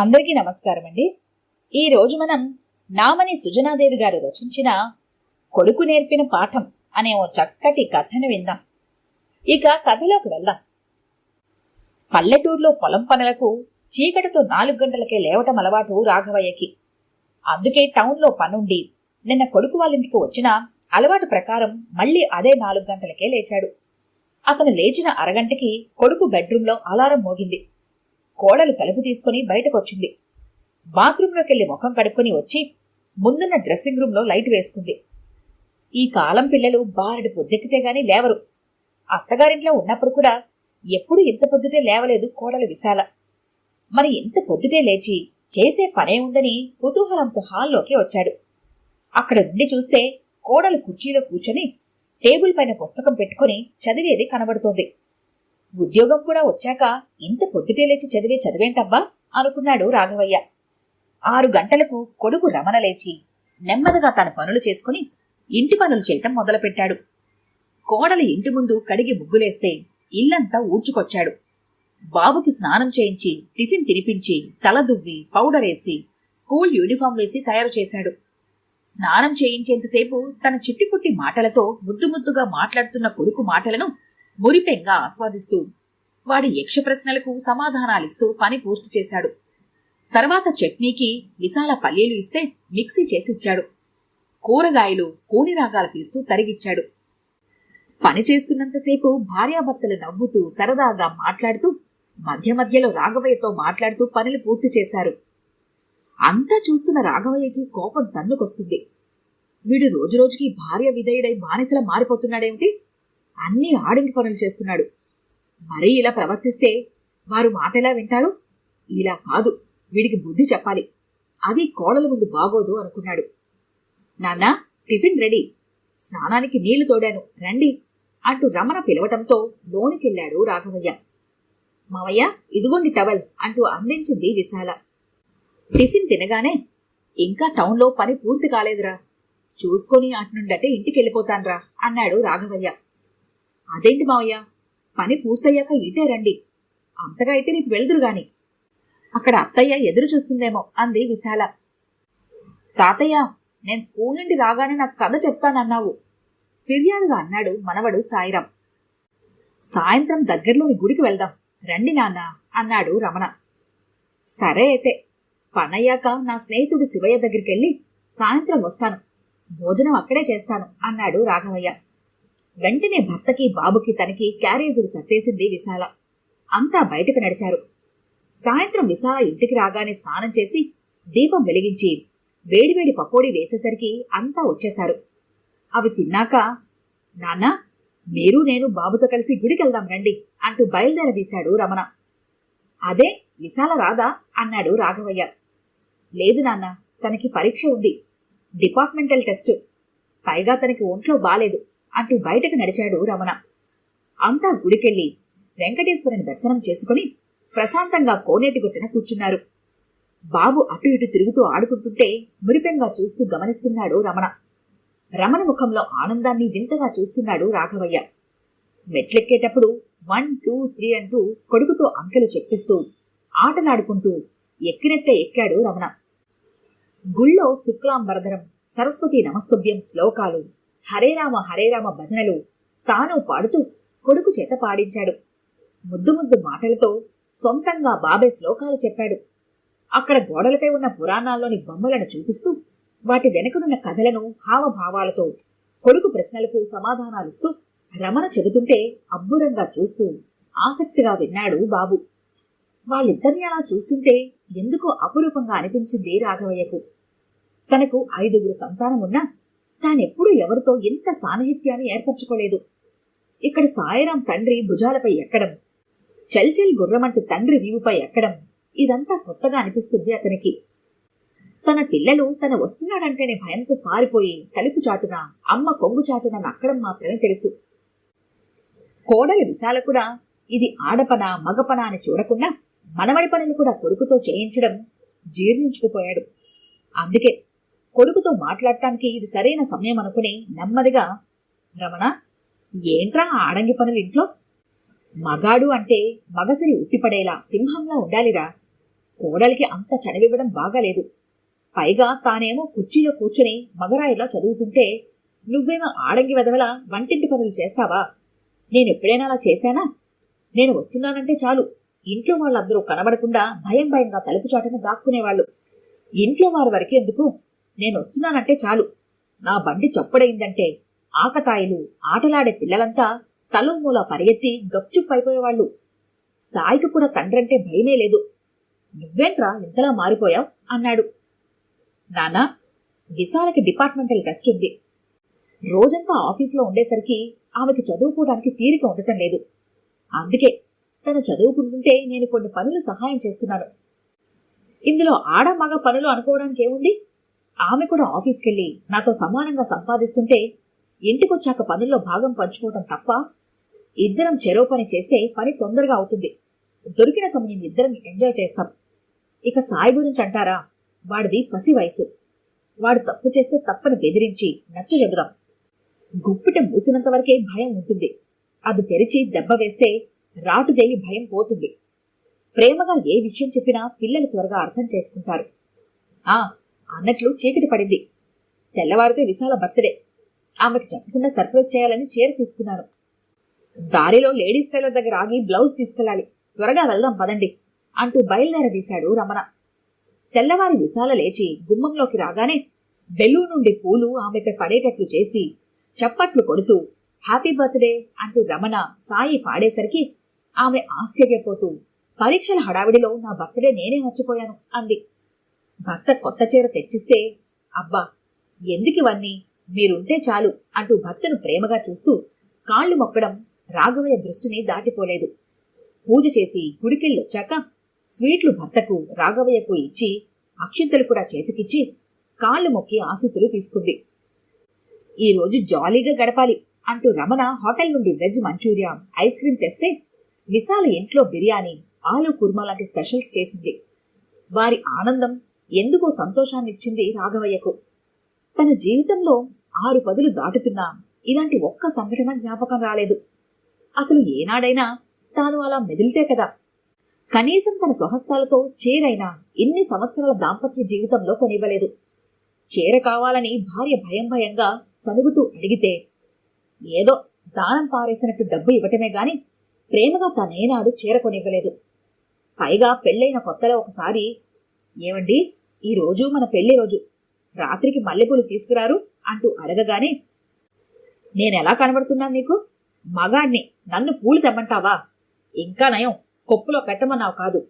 అందరికీ నమస్కారం అండి. ఈరోజు మనం నామని సుజనాదేవి గారు రచించిన కొడుకు నేర్పిన పాఠం అనే ఓ చక్కటి కథను విందాం. ఇక కథలోకి వెళ్దాం. పల్లెటూరులో పొలం పనులకు చీకటితో 4 గంటలకే లేవటం అలవాటు రాఘవయ్యకి. అందుకే టౌన్లో పనుండి నిన్న కొడుకు వాళ్ళింటికి వచ్చిన అలవాటు ప్రకారం మళ్లీ అదే 4 గంటలకే లేచాడు. అతను లేచిన అరగంటకి కొడుకు బెడ్రూంలో అలారం మోగింది. కోడలు తలుపు తీసుకుని బయటకొచ్చింది. బాత్రూంలోకెళ్లి ముఖం కడుక్కొని వచ్చి ముందున్న డ్రెస్సింగ్ రూంలో లైట్ వేసుకుంది. ఈ కాలం పిల్లలు బారెడు పొద్దెక్కితే గాని లేవరు. అత్తగారింట్లో ఉన్నప్పుడు కూడా ఎప్పుడు ఇంత పొద్దుటే లేవలేదు కోడలు విశాల. మరి ఇంత పొద్దుటే లేచి చేసే పనే ఉందని కుతూహలంతో హాల్లోకి వచ్చాడు. అక్కడ నుండి చూస్తే కోడలు కుర్చీలో కూర్చొని టేబుల్ పైన పుస్తకం పెట్టుకుని చదివేది కనబడుతోంది. ఉద్యోగం కూడా వచ్చాక ఇంత పొద్దుటే లేచి చదివే చదివేంటబ్బా అనుకున్నాడు రాఘవయ్య. 6 గంటలకు కొడుకు రమణ లేచి నెమ్మదిగా తన పనులు చేసుకుని ఇంటి పనులు చేయటం మొదలుపెట్టాడు. కోడలి ఇంటి ముందు కడిగి ముగ్గులేస్తే ఇల్లంతా ఊడ్చుకొచ్చాడు. బాబుకి స్నానం చేయించి టిఫిన్ తినిపించి తల దువ్వి పౌడరేసి స్కూల్ యూనిఫామ్ వేసి తయారు చేశాడు. స్నానం చేయించేంతసేపు తన చిట్టిపుట్టి మాటలతో ముద్దుగా మాట్లాడుతున్న కొడుకు మాటలను మురిపెంగా ఆస్వాదిస్తూ వాడి యక్ష ప్రశ్నలకు సమాధానాలిస్తూ పని పూర్తి చేశాడు. తర్వాత చట్నీకి విశాల పల్లీలు ఇస్తే మిక్సీ చేసిచ్చాడు. కూరగాయలు కూని రాగాలు తీస్తూ తరిగిచ్చాడు. పని చేస్తున్నంతసేపు భార్యాభర్తలు నవ్వుతూ సరదాగా మాట్లాడుతూ మధ్య మధ్యలో రాఘవయ్యతో మాట్లాడుతూ పనులు పూర్తి చేశారు. అంతా చూస్తున్న రాఘవయ్యకి కోపం తన్నుకొస్తుంది. వీడు రోజురోజుకి భార్య విధేయుడై బానిసలా మారిపోతున్నాడేమిటి? అన్నీ ఆడింగి పనులు చేస్తున్నాడు. మరీ ఇలా ప్రవర్తిస్తే వారు మాటెలా వింటారు? ఇలా కాదు, వీడికి బుద్ధి చెప్పాలి. అది కోడల ముందు బాగోదు అనుకున్నాడు. నాన్నా, టిఫిన్ రెడీ, స్నానానికి నీళ్లు తోడాను రండి అంటూ రమణ పిలవటంతో లోనికెళ్లాడు రాఘవయ్య. మావయ్య, ఇదిగోండి టవల్ అంటూ అందించింది విశాల. టిఫిన్ తినగానే ఇంకా టౌన్లో పని పూర్తి కాలేదురా, చూసుకొని అట్నుండటే ఇంటికెళ్ళిపోతాన్రా అన్నాడు రాఘవయ్య. అదేంటి మావయ్య, పని పూర్తయ్యాక ఇటే రండి, అంతగా అయితే నీకు వెళ్దురుగాని, అక్కడ అత్తయ్య ఎదురు చూస్తుందేమో అంది విశాల. తాతయ్య, నేను స్కూల్ నుండి రాగానే నాకు కథ చెప్తానన్నావు ఫిర్యాదుగా అన్నాడు మనవడు సాయిరాం. సాయంత్రం దగ్గరలోని గుడికి వెళ్దాం రండి నాన్న అన్నాడు రమణ. సరే అయితే, పనయ్యాక నా స్నేహితుడు శివయ్య దగ్గరికెళ్ళి సాయంత్రం వస్తాను, భోజనం అక్కడే చేస్తాను అన్నాడు రాఘవయ్య. వెంటనే భర్తకి బాబుకి తనకి క్యారేజీలు సర్దేసింది విశాల. అంతా బయటకు నడిచారు. సాయంత్రం విశాల ఇంటికి రాగానే స్నానం చేసి దీపం వెలిగించి వేడివేడి పకోడీ వేసేసరికి అంతా వచ్చేశారు. అవి తిన్నాక, నాన్నా, మీరు నేను బాబుతో కలిసి గుడికెళ్దాం రండి అంటూ బయలుదేరదీశాడు రమణ. అదే విశాల రాదా అన్నాడు రాఘవయ్య. లేదు నాన్న, తనకి పరీక్ష ఉంది, డిపార్ట్మెంటల్ టెస్టు, పైగా తనకి ఒంట్లో బాలేదు అంటూ బయటకు నడిచాడు రమణ. అంతా గుడికెళ్లి వెంకటేశ్వరుని దర్శనం చేసుకుని ప్రశాంతంగా కోనేటి గుట్టున కూర్చున్నారు. బాబు అటు ఇటు తిరుగుతూ ఆడుకుంటుంటే మురిపెంగా చూస్తూ గమనిస్తున్నాడు రమణ. రమణ ముఖంలో ఆనందాన్ని వింతగా చూస్తున్నాడు రాఘవయ్య. మెట్లెక్కేటప్పుడు 1, 2, 3 అంటూ కొడుకుతో అంకెలు చెప్పిస్తూ ఆటలాడుకుంటూ ఎక్కినట్టే ఎక్కాడు రమణ. గుళ్ళో శుక్లాంబరధరం సరస్వతి నమస్తుభ్యం శ్లోకాలు, హరే రామ భజనలు తాను పాడుతూ కొడుకు చేత పాడించాడు. ముద్దు మాటలతో సొంతంగా బాబే శ్లోకాలు చెప్పాడు. అక్కడ గోడలపై ఉన్న పురాణాల్లోని బొమ్మలను చూపిస్తూ వాటి వెనుకనున్న కథలను హావభావాలతో కొడుకు ప్రశ్నలకు సమాధానాలిస్తూ రమణ చెబుతుంటే అబ్బురంగా చూస్తూ ఆసక్తిగా విన్నాడు బాబు. వాళ్ళిద్దరినీ అలా చూస్తుంటే ఎందుకో అపురూపంగా అనిపించింది రాఘవయ్యకు. తనకు 5గురు సంతానమున్నా తానెప్పుడూ ఎవరితో ఇంత సాన్నిహిత్యాన్ని ఏర్పరచుకోలేదు. ఇక్కడ సాయిరాం తండ్రి భుజాలపై ఎక్కడం, చల్చల్ గుర్రమంటూ తండ్రి వీవుపై ఎక్కడం, ఇదంతా కొత్తగా అనిపిస్తుంది అతనికి. తన పిల్లలు తన వస్తున్నాడంటేనే భయంతో పారిపోయి తలుపు చాటున అమ్మ కొంగు చాటున నక్కడం మాత్రమే తెలుసు. కోడలి విశాల కూడా ఇది ఆడపన మగపన అని చూడకుండా మనవడి పనులు కూడా కొడుకుతో చేయించడం జీర్ణించుకుపోయాడు. అందుకే కొడుకుతో మాట్లాడటానికి ఇది సరైన సమయం అనుకుని నెమ్మదిగా, రమణ, ఏంట్రా ఆడంగి పనులు ఇంట్లో? మగాడు అంటే మగసిరి ఉట్టిపడేలా సింహంలా ఉండాలిరా, కోడలికి అంత చనివివ్వడం బాగాలేదు. పైగా తానేమో కుర్చీలో కూర్చుని మగరాయిలా చదువుతుంటే నువ్వేమో ఆడంగి వెదవలా వంటింటి పనులు చేస్తావా? నేనెప్పుడైనా అలా చేశానా? నేను వస్తున్నానంటే చాలు ఇంట్లో వాళ్ళందరూ కనబడకుండా భయం భయంగా తలుపు చాటున దాక్కునేవాళ్లు. ఇంట్లో వారి వరకెందుకు, నేను వస్తున్నానంటే చాలు నా బండి చప్పుడయిందంటే ఆకతాయిలు ఆటలాడే పిల్లలంతా తలో మూలా పరిగెత్తి గప్చుప్పైపోయేవాళ్లు. సాయికి కూడా తండ్రంటే భయమే లేదు. నువ్వేంట్రా ఇంతలా మారిపోయావు అన్నాడు. నానా, విశాలకి డిపార్ట్మెంటల్ టెస్ట్ ఉంది. రోజంతా ఆఫీసులో ఉండేసరికి ఆమెకి చదువుకోవడానికి తీరిక ఉండటం లేదు. అందుకే తను చదువుకుంటుంటే నేను కొన్ని పనులు సహాయం చేస్తున్నాను. ఇందులో ఆడ మగ పనులు అనుకోవడానికి ఏముంది? ఆమె కూడా ఆఫీస్కెళ్ళి నాతో సమానంగా సంపాదిస్తుంటే ఇంటికొచ్చాక పనుల్లో భాగం పంచుకోవటం తప్ప? ఇద్దరం చెరో పని చేస్తే పని తొందరగా అవుతుంది. దొరికిన సమయం ఇద్దరం ఎంజాయ్ చేస్తాం. ఇక సాయి గురించి అంటారా? వాడిది పసి వయసు. వాడు తప్పు చేస్తే తప్పని బెదిరించి నచ్చ చెబుదాం. గుప్పిట మూసినంత వరకే భయం ఉంటుంది. అది తెరిచి దెబ్బ వేస్తే రాటుదేవి భయం పోతుంది. ప్రేమగా ఏ విషయం చెప్పినా పిల్లలు త్వరగా అర్థం చేసుకుంటారు. అన్నట్లు చీకటి పడింది. తెల్లవారితే విశాల బర్త్డే. ఆమెకు చెప్పకుండా సర్ప్రైజ్ చేయాలని చీర తీసుకున్నాను. దారిలో లేడీస్ టైలర్ దగ్గర ఆగి బ్లౌజ్ తీసుకెళ్ళాలి. త్వరగా వెళ్దాం పదండి అంటూ బయలుదేరదీశాడు రమణ. తెల్లవారి విశాల లేచి గుమ్మంలోకి రాగానే బెలూ నుండి పూలు ఆమెపై పడేటట్లు చేసి చప్పట్లు కొడుతూ హ్యాపీ బర్త్డే అంటూ రమణ సాయి పాడేసరికి ఆమె ఆశ్చర్యపోతూ, పరీక్షల హడావిడిలో నా బర్త్డే నేనే మర్చిపోయాను అంది. భర్త కొత్త చీర తెచ్చిస్తే, అబ్బా ఎందుకివన్నీ, మీరుంటే చాలు అంటూ భర్తను ప్రేమగా చూస్తూ కాళ్లు మొక్కడం రాఘవయ్య దృష్టిని దాటిపోలేదు. పూజ చేసి గుడికెళ్ళొచ్చాక స్వీట్లు భర్తకు రాఘవయ్యకు ఇచ్చి అక్షింతలు కూడా చేతికిచ్చి కాళ్లు మొక్కి ఆశీస్సులు తీసుకుంది. ఈ రోజు జాలీగా గడపాలి అంటూ రమణ హోటల్ నుండి వెజ్ మంచూరియా, ఐస్ క్రీం తెస్తే విశాల ఇంట్లో బిర్యానీ, ఆలు కుర్మా లాంటి స్పెషల్స్ చేసింది. వారి ఆనందం ఎందుకో సంతోషాన్నిచ్చింది రాఘవయ్యకు. తన జీవితంలో 6 పదులు దాటుతున్నా ఇలాంటి ఒక్క సంఘటన జ్ఞాపకం రాలేదు. అసలు ఏనాడైనా తాను అలా మెదిలితే కదా. కనీసం తన స్వహస్తాలతో చీరైనా ఇన్ని సంవత్సరాల దాంపత్య జీవితంలో కొనివ్వలేదు. చీర కావాలని భార్య భయం భయంగా సనుగుతూ అడిగితే ఏదో దానం పారేసినట్టు డబ్బు ఇవ్వటమే గాని ప్రేమగా తనేనాడు చీర కొనివ్వలేదు. పైగా పెళ్లైన కొత్తలో ఒకసారి, ఏమండి ఈ రోజు మన పెళ్లి రోజు, రాత్రికి మల్లెపూలు తీసుకురారు అంటూ అడగగానే, నేనెలా కనబడుతున్నాను నీకు? మగాణ్ణి, నన్ను పూలు తెమ్మంటావా? ఇంకా నయం కొప్పులో పెట్టమన్నావు కాదు.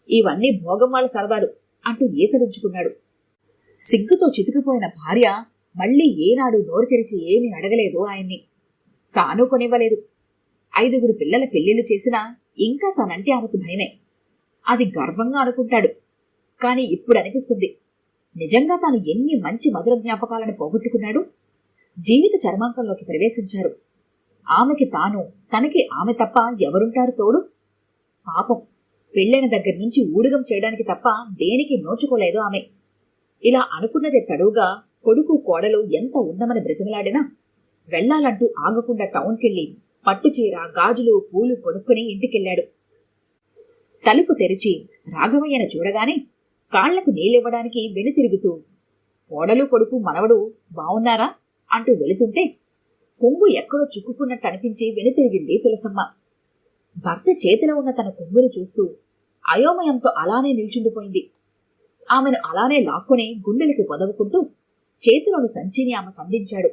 ఇవన్నీ భోగం వాళ్ళ సరదాలు అంటూ ఈసడించుకున్నాడు. సిగ్గుతో చితికిపోయిన భార్య మళ్లీ ఏనాడు నోరు తెరిచి ఏమీ అడగలేదు ఆయన్ని. తాను కొనివ్వలేదు. 5 పిల్లల పెళ్లిళ్లు చేసినా ఇంకా తనంటే ఆమెకు భయమే. అది గర్వంగా అనుకుంటాడు. కాని ఇప్పుడు అనిపిస్తుంది, నిజంగా తాను ఎన్ని మంచి మధుర జ్ఞాపకాలను పోగొట్టుకున్నాడు. జీవిత చర్మాంకంలోకి ప్రవేశించారు. ఆమెకి తాను, తనకి ఆమె తప్ప ఎవరుంటారు తోడు? పాపం, పెళ్లైన దగ్గర నుంచి ఊడిగం చేయడానికి తప్ప దేనికి నోచుకోలేదు ఆమె. ఇలా అనుకున్నదే తడువుగా కొడుకు కోడలు ఎంత ఉందమని బ్రతిమలాడినా వెళ్లాలంటూ ఆగకుండా టౌన్కెళ్లి పట్టుచీర, గాజులు, పూలు కొనుక్కుని ఇంటికెళ్లాడు. తలుపు తెరిచి రాఘవయ్యను చూడగానే కాళ్లకు నీళ్ళివ్వడానికి వెనుతిరుగుతూ, కోడలు కొడుకు మనవడు బావున్నారా అంటూ వెళుతుంటే కొంగు ఎక్కడో చిక్కుకున్నట్టు అనిపించి వెనుతిరిగింది తులసమ్మ. భర్త చేతిలో ఉన్న తన కొంగును చూస్తూ అయోమయంతో అలానే నిల్చుండిపోయింది. ఆమెను అలానే లాక్కుని గుండెలకు పొదవుకుంటూ చేతిలోని సంచిని ఆమెకు అందించాడు.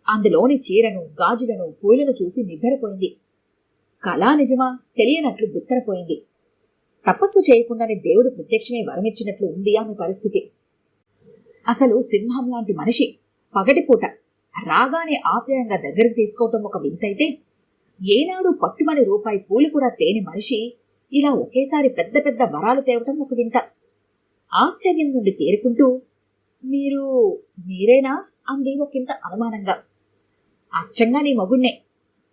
అందులోని చీరను, గాజులను, పూలను చూసి నివ్వెరపోయింది. కళా నిజమా తెలియనట్లు బిత్తరపోయింది. తపస్సు చేయకుండానే దేవుడు ప్రత్యక్షమే వరమిచ్చినట్లు ఉంది ఆమె పరిస్థితి. అసలు సింహం లాంటి మనిషి పగటిపూట రాగానే ఆప్యాయంగా దగ్గరకు తీసుకోవటం ఒక వింతైతే, ఏనాడు పట్టుమని రూపాయి పూలు కూడా తేని మనిషి ఇలా ఒకేసారి పెద్ద పెద్ద వరాలు తేవటం ఒక వింత. ఆశ్చర్యం నుండి తేరుకుంటూ, మీరేనా అంది ఒకంత అనుమానంగా. అచ్చంగా నీ మగుణ్ణే.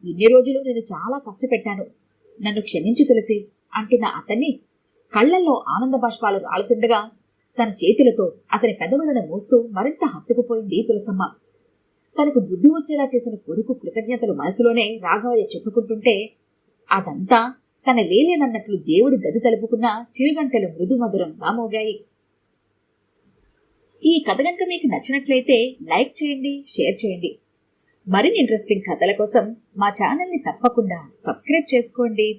ఇన్ని రోజులు నేను చాలా కష్టపెట్టాను, నన్ను క్షమించు తులసి అంటున్న అతన్ని కళ్లల్లో ఆనంద బాష్పాలు రాలుతుండగా తన చేతులతో అతని పెదవులను మోస్తూ మరింత హత్తుకుపోయింది తులసమ్మ. తనకు బుద్ధి వచ్చేలా చేసిన కొడుకు కృతజ్ఞతలు మనసులోనే రాఘవయ్య చెప్పుకుంటుంటే అదంతా తన లేలేనన్నట్లు దేవుడు గది తలుపుకున్న చిరుగంటలు మృదుమధురంగా మోగాయి. ఈ కథ గనుక మీకు నచ్చినట్లయితే లైక్ చేయండి, షేర్ చేయండి. మరిన్ని ఇంట్రెస్టింగ్ కథల కోసం మా ఛానల్ని తప్పకుండా సబ్స్క్రైబ్ చేసుకోండి.